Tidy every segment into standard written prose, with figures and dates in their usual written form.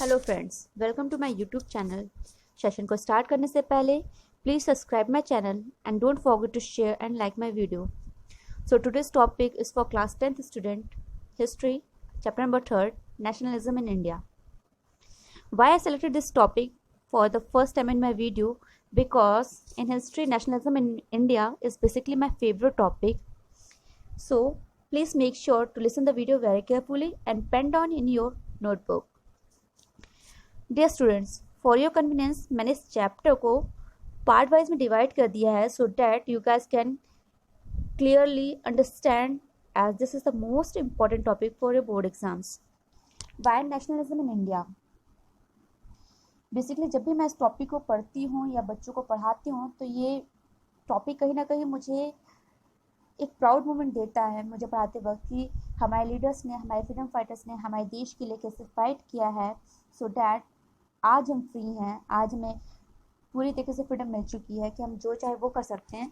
Hello friends, welcome to my YouTube channel. Session को start करने से पहले please subscribe my channel and don't forget to share and like my video. So today's topic is for class 10th student, history, chapter number 3rd, nationalism in India. Why I selected this topic for the first time in my video? Because in history, nationalism in India is basically my favorite topic. So please make sure to listen the video very carefully and pen down in your notebook. Dear students, for your convenience मैंने इस chapter को part wise में divide कर दिया है so that you guys can clearly understand as this is the most important topic for your board exams. Why nationalism in India. Basically जब भी मैं इस टॉपिक को पढ़ती हूँ या बच्चों को पढ़ाती हूँ तो ये टॉपिक कहीं ना कहीं मुझे एक प्राउड मोमेंट देता है मुझे पढ़ाते वक्त कि हमारे लीडर्स ने, हमारे फ्रीडम फाइटर्स ने हमारे देश के लिए कैसे फाइट किया है सो डैट आज हम फ्री हैं, आज हमें पूरी तरीके से फ्रीडम मिल चुकी है कि हम जो चाहे वो कर सकते हैं।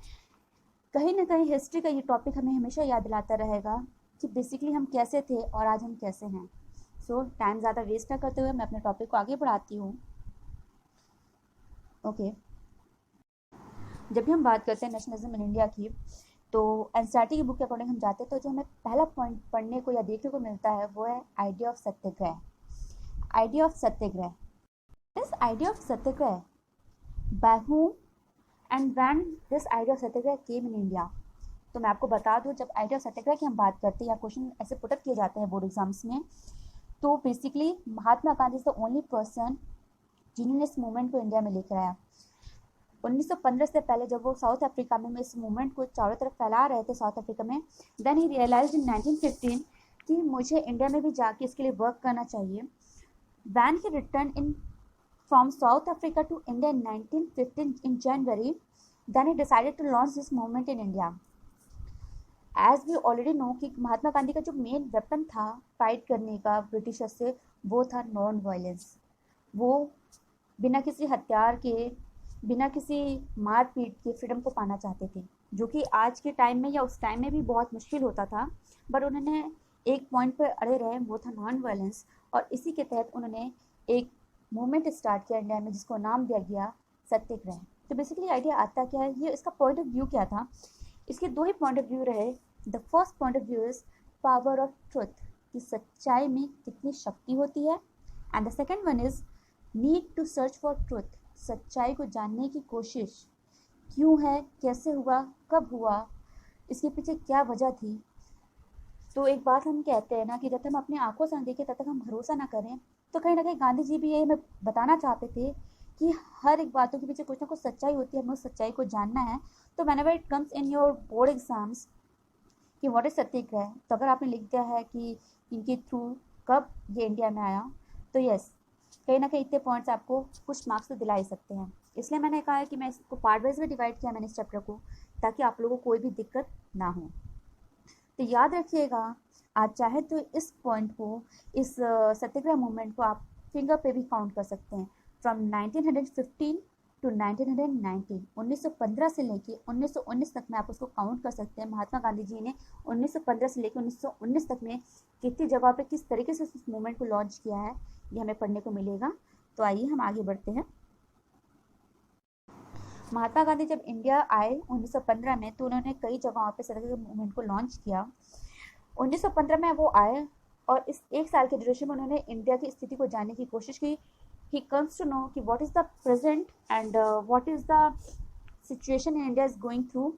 कहीं ना कहीं हिस्ट्री का ये टॉपिक हमें हमेशा याद दिलाता रहेगा कि बेसिकली हम कैसे थे और आज हम कैसे हैं। सो टाइम ज़्यादा वेस्ट ना करते हुए मैं अपने टॉपिक को आगे बढ़ाती हूँ। ओके, जब भी हम बात करते हैं नेशनलिज्म इन इंडिया की तो एनसीईआरटी की बुक के अकॉर्डिंग हम जाते हैं तो जो हमें पहला पॉइंट पढ़ने को या देखने को मिलता है वो है idea of Satyagraha. Idea of Satyagraha, this idea of Satyagraha, by whom and when this idea of Satyagraha came in India। तो मैं आपको बता दूं, जब आइडिया ऑफ सत्याग्रह की हम बात करते हैं या क्वेश्चन ऐसे पुटअप किए जाते हैं बोर्ड एग्जाम्स में, तो basically Mahatma Gandhi is the only person जिन्होंने इस मूवमेंट को इंडिया में लेकर आया। 1915 से पहले जब वो साउथ अफ्रीका में इस मूवमेंट को चारों तरफ फैला रहे थे साउथ अफ्रीका में, देन ही रियलाइज्ड इन 1915 कि मुझे इंडिया में भी जाके इसके लिए वर्क करना चाहिए। When he returned from South Africa to India in 1915 in January, then he decided to launch this movement in India. As we already know कि महात्मा गांधी का जो मेन वेपन था फाइट करने का ब्रिटिशर से वो था नॉन वायलेंस। वो बिना किसी हथियार के, बिना किसी मारपीट के फ्रीडम को पाना चाहते थे, जो कि आज के टाइम में या उस टाइम में भी बहुत मुश्किल होता था। बट उन्होंने एक पॉइंट पर अड़े रहे, वो था नॉन वायलेंस, और इसी के तहत उन्होंने एक मूवमेंट स्टार्ट किया इंडिया में जिसको नाम दिया गया सत्याग्रह। तो बेसिकली आइडिया आता क्या है, ये इसका पॉइंट ऑफ व्यू क्या था। इसके दो ही पॉइंट ऑफ व्यू रहे। The first point of view is power of truth, कि सच्चाई में कितनी शक्ति होती है, and the second one is need to search for truth, सच्चाई को जानने की कोशिश, क्यों है, कैसे हुआ, कब हुआ, इसके पीछे क्या वजह थी। तो एक बात हम कहते हैं ना कि जब तक हम अपनी आंखों से न देखें तब तक हम भरोसा ना करें। तो कहीं ना कहीं गांधी जी भी ये हमें बताना चाहते थे कि हर एक बातों के पीछे कुछ ना कुछ सच्चाई होती है, हमें उस सच्चाई को जानना है। तो whenever it comes in your board exams कि व्हाट इज सत्याग्रह, तो अगर आपने लिख दिया है कि इनके थ्रू कब ये इंडिया में आया, तो यस, कहीं ना कहीं इतने पॉइंट्स आपको कुछ मार्क्स तो दिला ही सकते हैं। इसलिए मैंने कहा है कि मैं इसको पार्ट वाइज में डिवाइड किया मैंने इस चैप्टर को, ताकि आप लोगों को कोई भी दिक्कत ना हो। तो याद रखिएगा, आज चाहे तो इस पॉइंट को, इस सत्याग्रह मूवमेंट को आप फिंगर पे भी काउंट कर सकते हैं। फ्रॉम 1915 टू 1919, 1915 से लेके 1919 तक में आप उसको काउंट कर सकते हैं। महात्मा गांधी जी ने 1915 से लेके 1919 तक में कितनी जगह पे किस तरीके से इस मूवमेंट को लॉन्च किया है, ये हमें पढ़ने को मिलेगा। तो आइए हम आगे बढ़ते हैं। महात्मा गांधी जब इंडिया आए 1915 में, तो उन्होंने कई जगहों पे सत्याग्रह मूवमेंट को लॉन्च किया। 1915 में वो आए और इस एक साल के ड्यूरेशन में उन्होंने इंडिया की स्थिति को जानने की कोशिश की। ही कम्स टू नो कि what is the present and what is the situation in India is going through.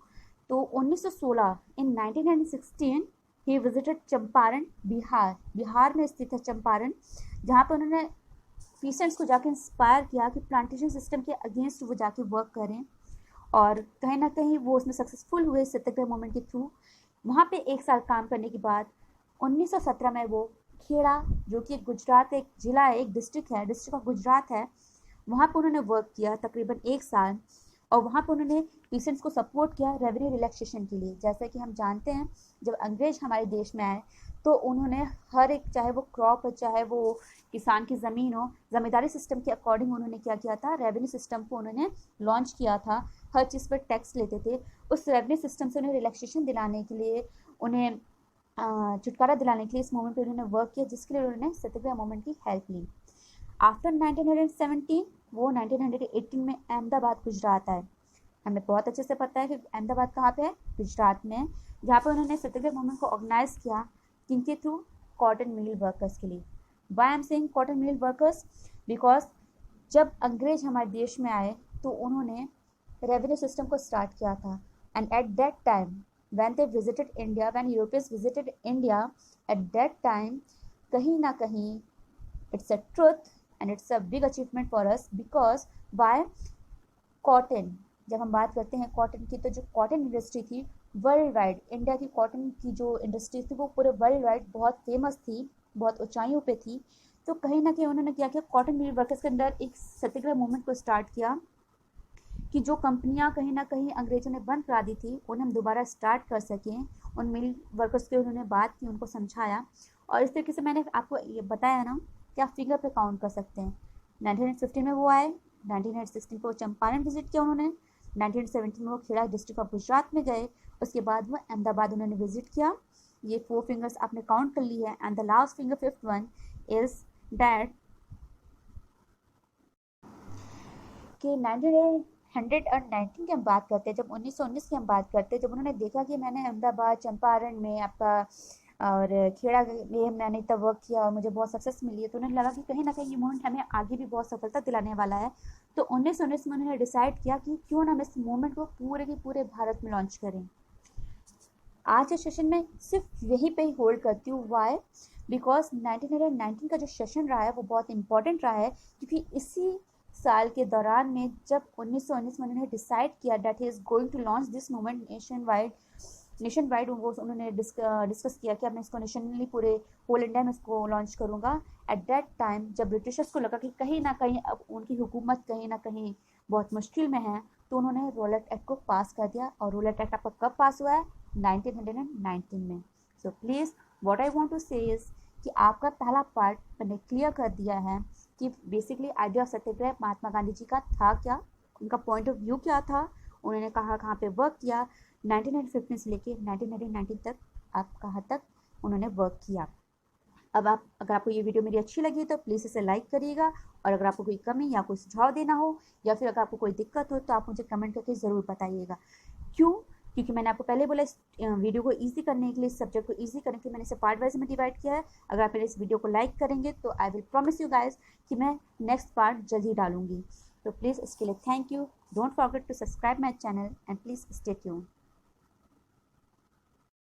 तो 1916 इन 1916 ही विजिटेड चंपारण, बिहार में स्थित है चंपारण, जहाँ पर उन्होंने पीसेंट्स को जाके इंस्पायर किया कि प्लांटेशन सिस्टम के अगेंस्ट वो जाके वर्क करें, और कहीं ना कहीं वो उसमें सक्सेसफुल हुए सत्याग्रह मूवमेंट के थ्रू। वहाँ पे एक साल काम करने के बाद 1917 में वो खेड़ा, जो कि गुजरात एक ज़िला है, एक डिस्ट्रिक्ट है, डिस्ट्रिक्ट ऑफ गुजरात है, वहाँ पे उन्होंने वर्क किया तकरीबन एक साल, और वहाँ पे उन्होंने पीसेंट्स को सपोर्ट किया रेवेन्यू रिलैक्सेशन के लिए। जैसे कि हम जानते हैं जब अंग्रेज हमारे देश में आए तो उन्होंने हर एक, चाहे वो क्रॉप हो, चाहे वो किसान की ज़मीन हो, ज़मींदारी सिस्टम के अकॉर्डिंग उन्होंने क्या किया था, रेवेन्यू सिस्टम को उन्होंने लॉन्च किया था। हर चीज़ पर टैक्स लेते थे। उस रेवेन्यू सिस्टम से उन्हें रिलैक्सेशन दिलाने के लिए, उन्हें छुटकारा दिलाने के लिए इस मूवमेंट पर उन्होंने वर्क किया, जिसके लिए उन्होंने सत्याग्रह मूवमेंट की हेल्प ली। आफ्टर 1917 वो 1918 में अहमदाबाद गुजरात आए। हमें बहुत अच्छे से पता है कि अहमदाबाद कहाँ पे है, गुजरात में, जहाँ पे उन्होंने सत्याग्रह मूवमेंट को ऑर्गेनाइज किया, किनके थ्रू, कॉटन मिल वर्कर्स के लिए। Why I am saying cotton mill workers, because जब अंग्रेज हमारे देश में आए तो उन्होंने रेवेन्यू सिस्टम को स्टार्ट किया था, and at that time when they visited India, when Europeans visited India, at that time, kahin na kahin, it's a truth and it's a big achievement for us because why? Cotton, जब हम बात करते हैं cotton की, तो जो cotton industry थी world wide, India की कॉटन की जो इंडस्ट्री थी वो पूरे वर्ल्ड वाइड बहुत फेमस थी, बहुत ऊंचाइयों पे थी। तो कहीं ना कहीं उन्होंने क्या किया, कॉटन मिल वर्कर्स के अंदर एक सत्याग्रह मूवमेंट को स्टार्ट किया कि जो कंपनियां कहीं ना कहीं अंग्रेजों ने बंद करा दी थी उन्हें हम दोबारा स्टार्ट कर सकें। उन मिल वर्कर्स की उन्होंने बात की, उनको समझाया, और इस तरीके से मैंने आपको ये बताया ना कि आप फिंगर पे काउंट कर सकते हैं। 1915 में वो आए, 1916 को चंपारण विजिट किया उन्होंने, 1917 में वो खेड़ा डिस्ट्रिक्ट ऑफ गुजरात में गए, उसके बाद वो अहमदाबाद उन्होंने विजिट किया। ये 4 फिंगर्स आपने काउंट कर ली है, and the last finger, 5th one, is that कि 1919 की हम बात करते हैं, जब 1919 की हम बात करते हैं, जब उन्होंने देखा कि मैंने अहमदाबाद, चंपारण में आपका और खेड़ा में मैंने इतना वर्क किया और मुझे बहुत सक्सेस मिली है, तो उन्हें लगा कि कहीं ना कहीं ये मूवमेंट हमें आगे भी बहुत सफलता दिलाने वाला है। तो 1919 में उन्होंने डिसाइड किया कि क्यों ना हम इस मूवमेंट को पूरे के पूरे भारत में लॉन्च करें। आज के सेशन में सिर्फ यहीं पे ही होल्ड करती हूँ। वाई? बिकॉज 1919 का जो सेशन रहा है वो बहुत इंपॉर्टेंट रहा है, क्योंकि इसी साल के दौरान में जब 1919 में उन्होंने डिसाइड किया that he is going to launch this movement nationwide उन्होंने डिस्कस किया कि अब मैं इसको नेशनली पूरे होल इंडिया में इसको लॉन्च करूँगा। एट दैट टाइम जब ब्रिटिशर्स को लगा कि कहीं ना कहीं अब उनकी हुकूमत कहीं ना कहीं बहुत मुश्किल में है, तो उन्होंने रोलेट एक्ट को पास कर दिया। और रोलेट एक्ट आपका कब पास हुआ है? 1919 में। So please what I want to say is कि आपका पहला पार्ट मैंने क्लियर कर दिया है कि बेसिकली आइडिया ऑफ सत्याग्रह महात्मा गांधी जी का था क्या, उनका पॉइंट ऑफ व्यू क्या था, उन्होंने कहाँ पे वर्क किया, 1915 से लेके 1919 तक आप कहाँ तक उन्होंने वर्क किया। अब अगर आपको ये वीडियो मेरी अच्छी लगी तो प्लीज़ इसे लाइक करिएगा, और अगर आपको कोई कमी या कोई सुझाव देना हो या फिर अगर आपको कोई दिक्कत हो तो आप मुझे कमेंट करके ज़रूर बताइएगा। क्यों? क्योंकि मैंने आपको पहले बोला इस वीडियो को ईजी करने के लिए, इस सब्जेक्ट को ईजी करने के लिए मैंने इसे पार्ट वाइज में डिवाइड किया है। अगर आप मेरे इस वीडियो को लाइक करेंगे तो I will promise you guys कि मैं नेक्स्ट पार्ट जल्दी डालूंगी। तो प्लीज़ इसके लिए thank you. Don't forget to subscribe my channel and please stay tuned.